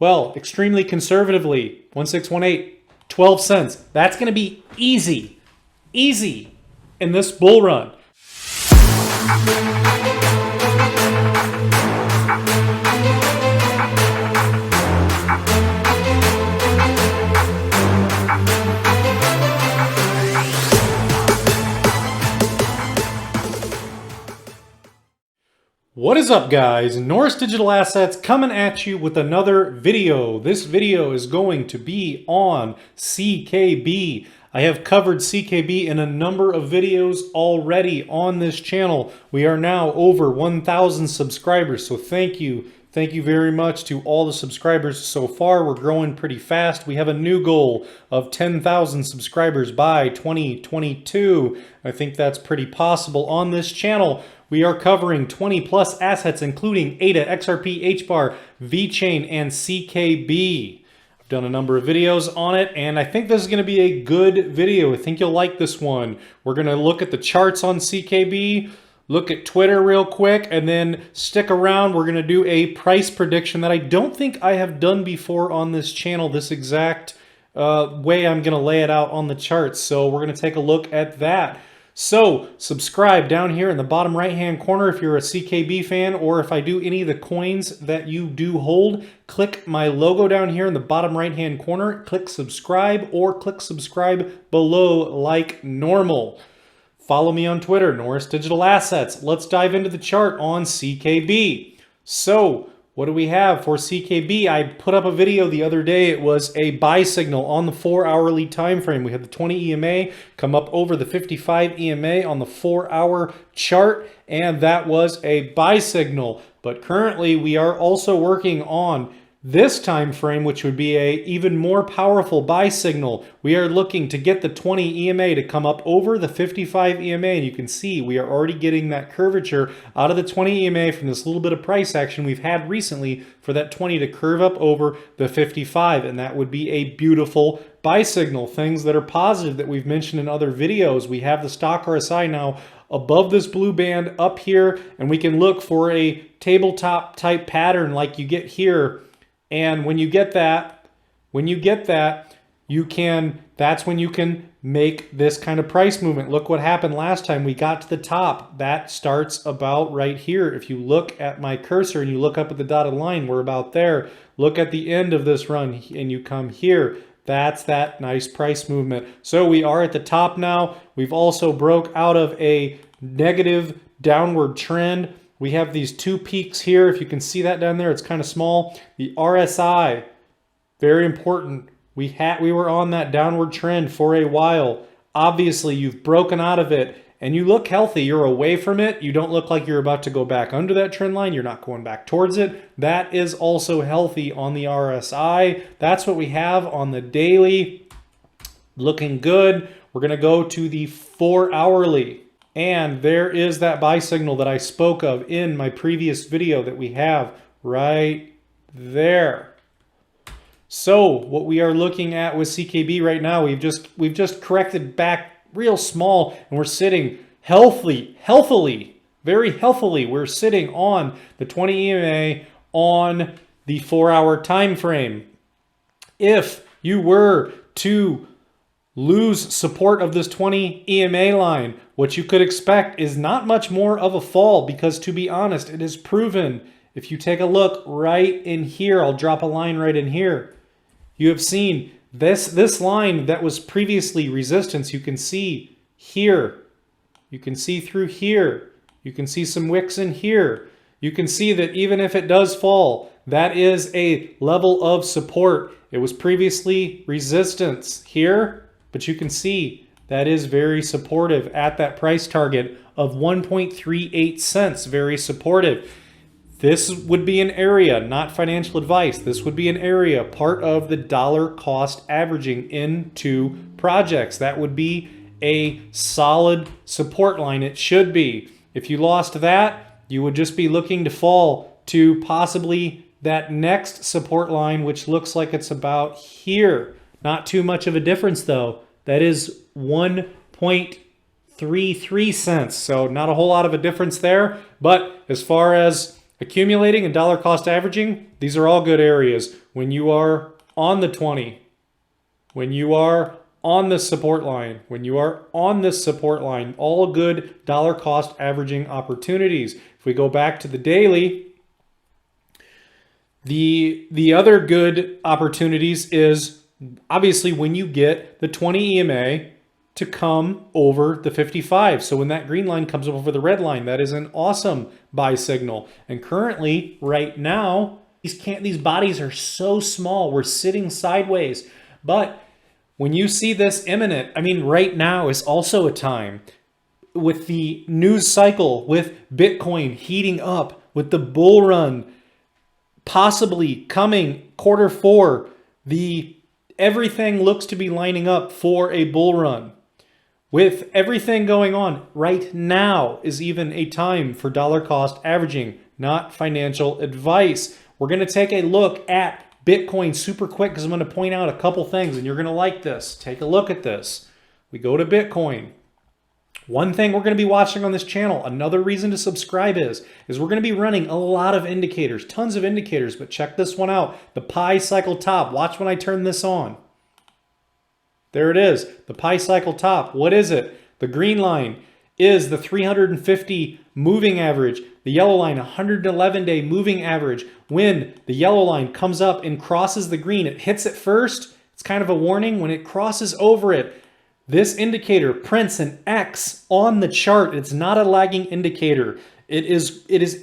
Well, extremely conservatively, 1618, 12 cents. That's going to be easy in this bull run. What is up, guys? Norris Digital Assets coming at you with another video. This video is going to be on CKB. I have covered CKB in a number of videos already on this channel. We are now over 1,000 subscribers, so thank you. Thank you very much to all the subscribers so far. We're growing pretty fast. We have a new goal of 10,000 subscribers by 2022. I think that's pretty possible on this channel. We are covering 20 plus assets, including ADA, XRP, HBAR, VeChain, and CKB. I've done a number of videos on it, and I think this is going to be a good video. I think you'll like this one. We're going to look at the charts on CKB, look at Twitter real quick, and then stick around. We're going to do a price prediction that I don't think I have done before on this channel, this exact way I'm going to lay it out on the charts. So we're going to take a look at that. So subscribe down here in the bottom right hand corner if you're a CKB fan, or if I do any of the coins that you do hold, click my logo down here in the bottom right hand corner, click subscribe, or click subscribe below like normal. Follow me on Twitter, Norris Digital Assets. Let's dive into the chart on CKB. So what do we have for CKB? I put up a video the other day. It was a buy signal on the 4-hourly time frame. We had the 20 EMA come up over the 55 EMA on the 4-hour chart, and that was a buy signal. But currently we are also working on this time frame, which would be a even more powerful buy signal. We are looking to get the 20 EMA to come up over the 55 EMA, and you can see we are already getting that curvature out of the 20 EMA from this little bit of price action we've had recently for that 20 to curve up over the 55, and that would be a beautiful buy signal. Things that are positive that we've mentioned in other videos. We have the stock RSI now above this blue band up here, and we can look for a tabletop type pattern like you get here. And when you get that, that's when you can make this kind of price movement. Look what happened last time. We got to the top. That starts about right here. If you look at my cursor and you look up at the dotted line, we're about there. Look at the end of this run and you come here. That's that nice price movement. So we are at the top now. We've also broke out of a negative downward trend. We have these two peaks here. If you can see that down there, it's kind of small. The RSI, very important. We were on that downward trend for a while. Obviously, you've broken out of it and you look healthy. You're away from it. You don't look like you're about to go back under that trend line. You're not going back towards it. That is also healthy on the RSI. That's what we have on the daily. Looking good. We're going to go to the 4-hourly. And there is that buy signal that I spoke of in my previous video that we have right there. So what we are looking at with CKB right now, we've just corrected back real small, and we're sitting healthily, very healthily. We're sitting on the 20 EMA on the 4-hour time frame. If you were to lose support of this 20 EMA line, what you could expect is not much more of a fall, because to be honest, it is proven. If you take a look right in here, I'll drop a line right in here. You have seen this line that was previously resistance. You can see here. You can see through here. You can see some wicks in here. You can see that even if it does fall, that is a level of support. It was previously resistance here, but you can see that is very supportive at that price target of 1.38 cents, very supportive. This would be an area, not financial advice, this would be an area, part of the dollar cost averaging into projects. That would be a solid support line. It should be. If you lost that, you would just be looking to fall to possibly that next support line, which looks like it's about here. Not too much of a difference though. That is 1.33 cents. So not a whole lot of a difference there. But as far as, Accumulating and dollar cost averaging, these are all good areas. When you are on the 20, when you are on the support line, when you are on this support line, all good dollar cost averaging opportunities. If we go back to the daily, the other good opportunities is obviously when you get the 20 EMA to come over the 55. So when that green line comes over the red line, that is an awesome buy signal. And currently, right now, these bodies are so small. We're sitting sideways. But when you see this imminent, I mean, right now is also a time with the news cycle, with Bitcoin heating up, with the bull run possibly coming Q4, everything looks to be lining up for a bull run. With everything going on right now is even a time for dollar cost averaging, not financial advice. We're going to take a look at Bitcoin super quick because I'm going to point out a couple things and you're going to like this. Take a look at this. We go to Bitcoin. One thing we're going to be watching on this channel, another reason to subscribe is we're going to be running a lot of indicators, tons of indicators, but check this one out. The pi cycle top. Watch when I turn this on. There it is, the pi cycle top. What is it? The green line is the 350 moving average. The yellow line, 111-day moving average. When the yellow line comes up and crosses the green, it hits it first. It's kind of a warning. When it crosses over it, this indicator prints an X on the chart. It's not a lagging indicator. It has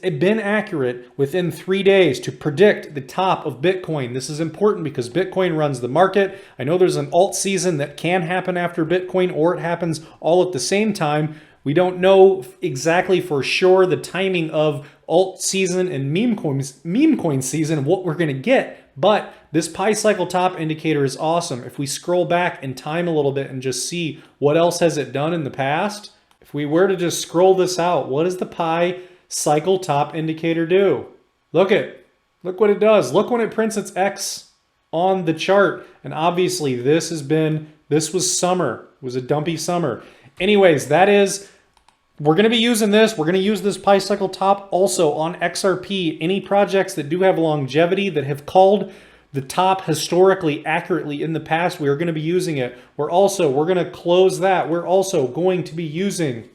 been accurate within 3 days to predict the top of Bitcoin. This is important because Bitcoin runs the market. I know there's an alt season that can happen after Bitcoin or it happens all at the same time. We don't know exactly for sure the timing of alt season and meme coin season, what we're going to get. But this pi cycle top indicator is awesome. If we scroll back in time a little bit and just see what else has it done in the past, if we were to just scroll this out, what does the pi cycle top indicator do? Look what it does. Look when it prints its X on the chart. And obviously this was summer. It was a dumpy summer. Anyways, we're going to be using this. We're going to use this pi cycle top also on XRP. Any projects that do have longevity that have called the top historically accurately in the past, we are going to be using it. We're going to close that. We're also going to be using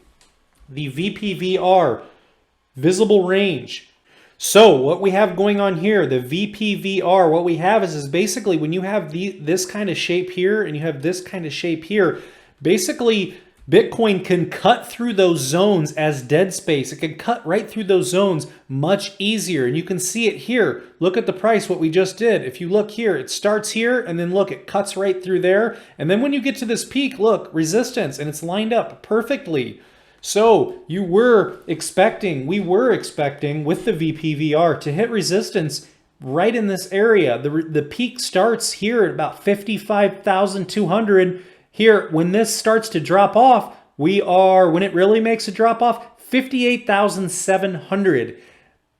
the VPVR, visible range. So what we have going on here, the VPVR, what we have is basically when you have this kind of shape here and you have this kind of shape here, basically Bitcoin can cut through those zones as dead space. It can cut right through those zones much easier. And you can see it here. Look at the price, what we just did. If you look here, it starts here and then look, it cuts right through there. And then when you get to this peak, look, resistance, and it's lined up perfectly. So we were expecting with the VPVR to hit resistance right in this area. The peak starts here at about 55,200. Here, when this starts to drop off, when it really makes a drop off, 58,700.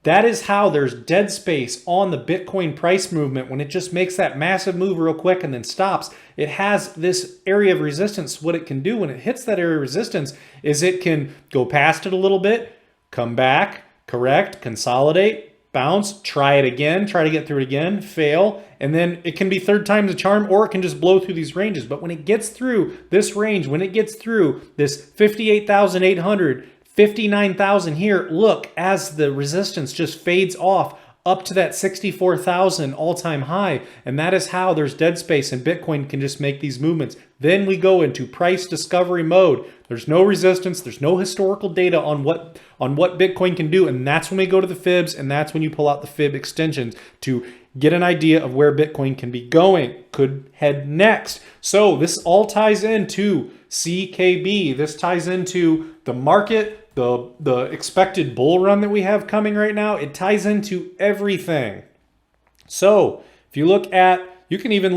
That is how there's dead space on the Bitcoin price movement. When it just makes that massive move real quick and then stops, it has this area of resistance. What it can do when it hits that area of resistance is it can go past it a little bit, come back, correct, consolidate, bounce, try it again, try to get through it again, fail, and then it can be third time's a charm, or it can just blow through these ranges. But when it gets through this range, when it gets through this 58,800, 59,000 here, look, as the resistance just fades off up to that 64,000 all-time high, and that is how there's dead space and Bitcoin can just make these movements. Then we go into price discovery mode. There's no resistance, there's no historical data on what Bitcoin can do, and that's when we go to the fibs, and that's when you pull out the fib extensions to get an idea of where Bitcoin can be going, could head next. So this all ties into CKB. This ties into the market, the expected bull run that we have coming right now. It ties into everything. So if you look at, you can even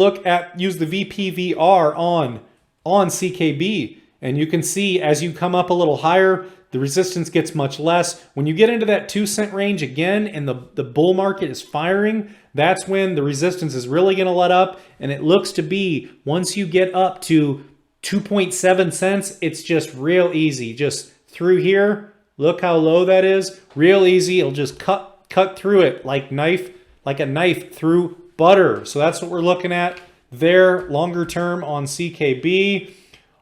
use the VPVR on CKB, and you can see as you come up a little higher, the resistance gets much less. When you get into that 2-cent range again and the bull market is firing, that's when the resistance is really going to let up. And it looks to be, once you get up to 2.7 cents, it's just real easy. Just through here, look how low that is. Real easy. It'll just cut cut through it like a knife through butter. So that's what we're looking at there longer term on CKB.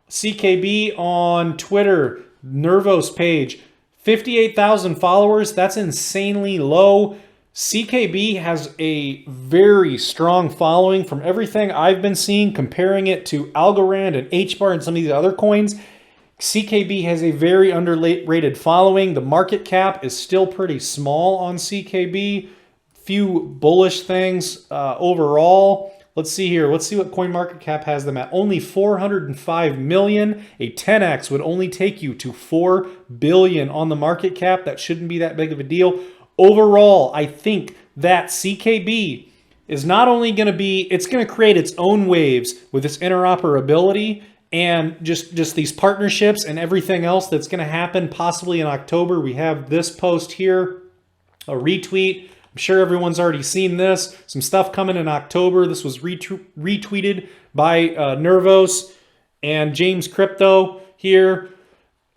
CKB on Twitter, Nervos page, 58,000 followers. That's insanely low. CKB has a very strong following from everything I've been seeing, comparing it to Algorand and HBAR and some of these other coins. CKB has a very underrated following. The market cap is still pretty small on CKB. Few bullish things overall. Let's see here. Let's see what CoinMarketCap has them at. Only 405 million. A 10x would only take you to 4 billion on the market cap. That shouldn't be that big of a deal. Overall, I think that CKB is not only going to be, it's going to create its own waves with its interoperability and just these partnerships and everything else that's going to happen possibly in October. We have this post here, a retweet. I'm sure everyone's already seen this. Some stuff coming in October. This was retweeted by Nervos and James Crypto here.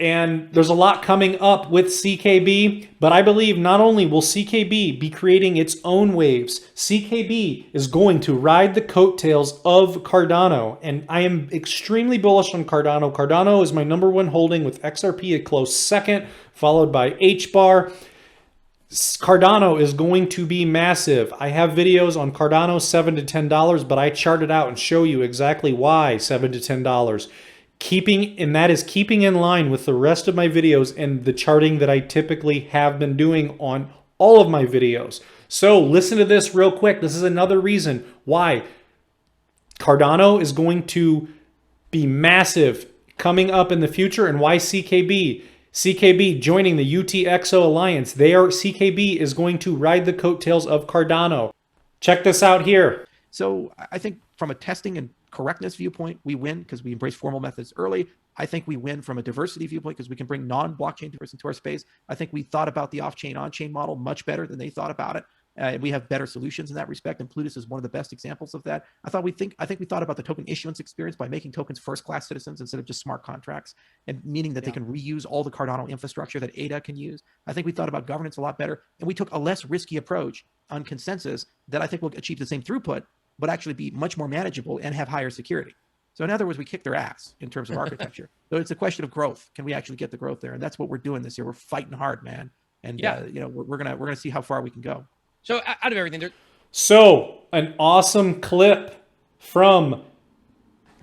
And there's a lot coming up with CKB, but I believe not only will CKB be creating its own waves, CKB is going to ride the coattails of Cardano. And I am extremely bullish on Cardano. Cardano is my #1 holding with XRP a close second, followed by HBAR. Cardano is going to be massive. I have videos on Cardano, $7 to $10, but I chart it out and show you exactly why $7 to $10. And that is keeping in line with the rest of my videos and the charting that I typically have been doing on all of my videos. So listen to this real quick. This is another reason why Cardano is going to be massive coming up in the future, and why CKB joining the UTXO Alliance. CKB is going to ride the coattails of Cardano. Check this out here. So I think from a testing and correctness viewpoint, we win because we embrace formal methods early. I think we win from a diversity viewpoint because we can bring non-blockchain diversity into our space. I think we thought about the off-chain, on-chain model much better than they thought about it. We have better solutions in that respect, and Plutus is one of the best examples of that. I think we thought about the token issuance experience by making tokens first-class citizens instead of just smart contracts, and meaning that they can reuse all the Cardano infrastructure that ADA can use. I think we thought about governance a lot better, and we took a less risky approach on consensus that I think will achieve the same throughput, but actually be much more manageable and have higher security. So in other words, we kicked their ass in terms of architecture. So it's a question of growth. Can we actually get the growth there? And that's what we're doing this year. We're fighting hard, man. And we're gonna see how far we can go. So out of everything, so an awesome clip from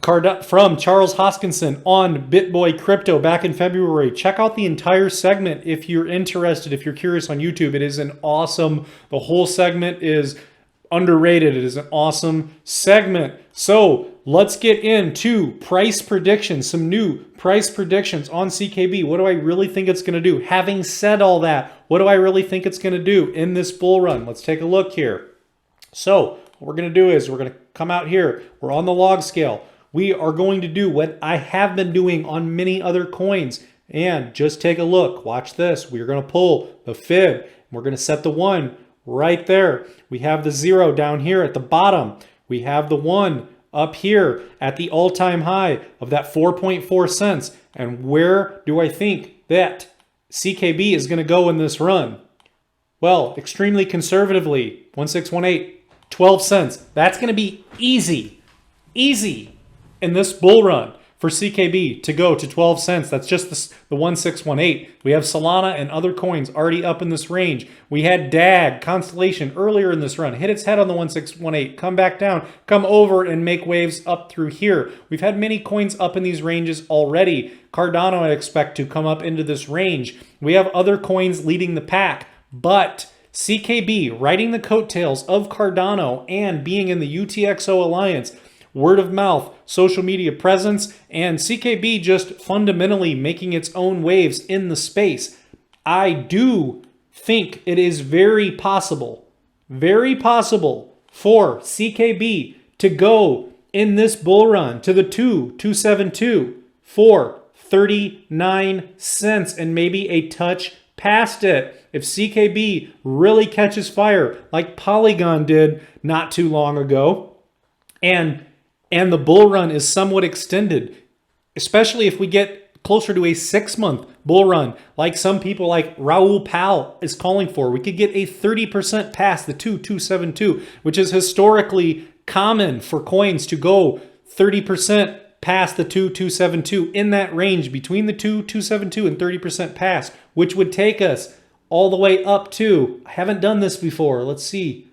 Charles Hoskinson on BitBoy Crypto back in February. Check out the entire segment if you're interested, if you're curious on YouTube. It is the whole segment is underrated. It is an awesome segment. So let's get into price predictions, some new price predictions on CKB. What do I really think it's going to do? Having said all that, what do I really think it's going to do in this bull run? Let's take a look here. So what we're going to do is we're going to come out here. We're on the log scale. We are going to do what I have been doing on many other coins. And just take a look. Watch this. We're going to pull the fib. We're going to set the 1 right there. We have the 0 down here at the bottom. We have the 1 up here at the all-time high of that 4.4 cents. And where do I think that CKB is going to go in this run? Well, extremely conservatively, 1618, 12 cents. That's going to be easy in this bull run for CKB to go to 12 cents. That's just the 1618. We have Solana and other coins already up in this range. We had DAG, Constellation, earlier in this run, hit its head on the 1618, come back down, come over and make waves up through here. We've had many coins up in these ranges already. Cardano, I expect to come up into this range. We have other coins leading the pack, but CKB riding the coattails of Cardano and being in the UTXO Alliance, word of mouth, social media presence, and CKB just fundamentally making its own waves in the space. I do think it is very possible for CKB to go in this bull run to the 272 for 39 cents and maybe a touch past it. If CKB really catches fire like Polygon did not too long ago, and the bull run is somewhat extended, especially if we get closer to a 6-month bull run, like some people like Raul Pal is calling for. We could get a 30% past the 2272, which is historically common for coins to go 30% past the 2272, in that range between the 2272 and 30% past, which would take us all the way up to, I haven't done this before, let's see,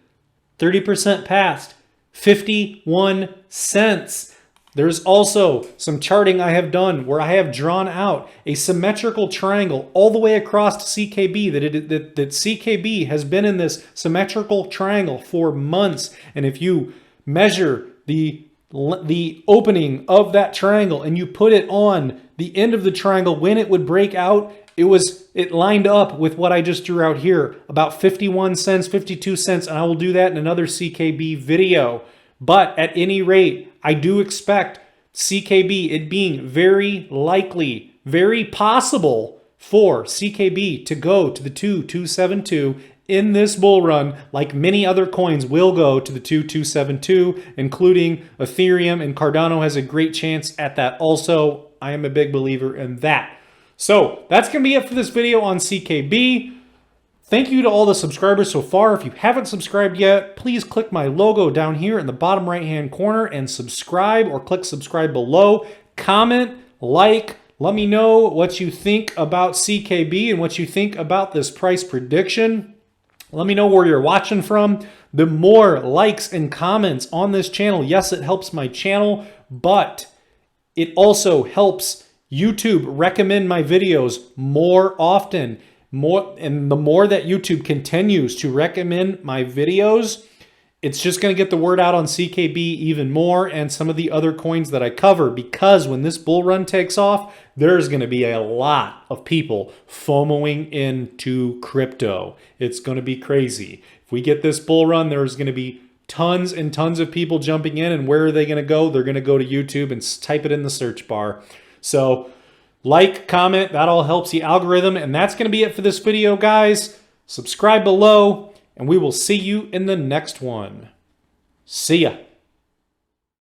30% past 51 cents. There's also some charting I have done where I have drawn out a symmetrical triangle all the way across to CKB, that CKB has been in this symmetrical triangle for months. And if you measure the opening of that triangle and you put it on the end of the triangle when it would break out, it lined up with what I just drew out here, about 51 cents, 52 cents, and I will do that in another CKB video. But at any rate, I do expect CKB, it being very likely, very possible for CKB to go to the 2272 in this bull run, like many other coins will go to the 2272, including Ethereum, and Cardano has a great chance at that also. I am a big believer in that. So that's going to be it for this video on CKB. Thank you to all the subscribers so far. If you haven't subscribed yet, please click my logo down here in the bottom right-hand corner and subscribe, or click subscribe below. Comment, like, let me know what you think about CKB and what you think about this price prediction. Let me know where you're watching from. The more likes and comments on this channel, yes, it helps my channel, but it also helps YouTube recommend my videos more often. And the more that YouTube continues to recommend my videos, it's just going to get the word out on CKB even more and some of the other coins that I cover, because when this bull run takes off, there's going to be a lot of people FOMOing into crypto. It's going to be crazy. If we get this bull run, there's going to be tons and tons of people jumping in, and where are they going to go? They're going to go to YouTube and type it in the search bar. So like, comment, that all helps the algorithm. And that's going to be it for this video, guys. Subscribe below, and we will see you in the next one. See ya.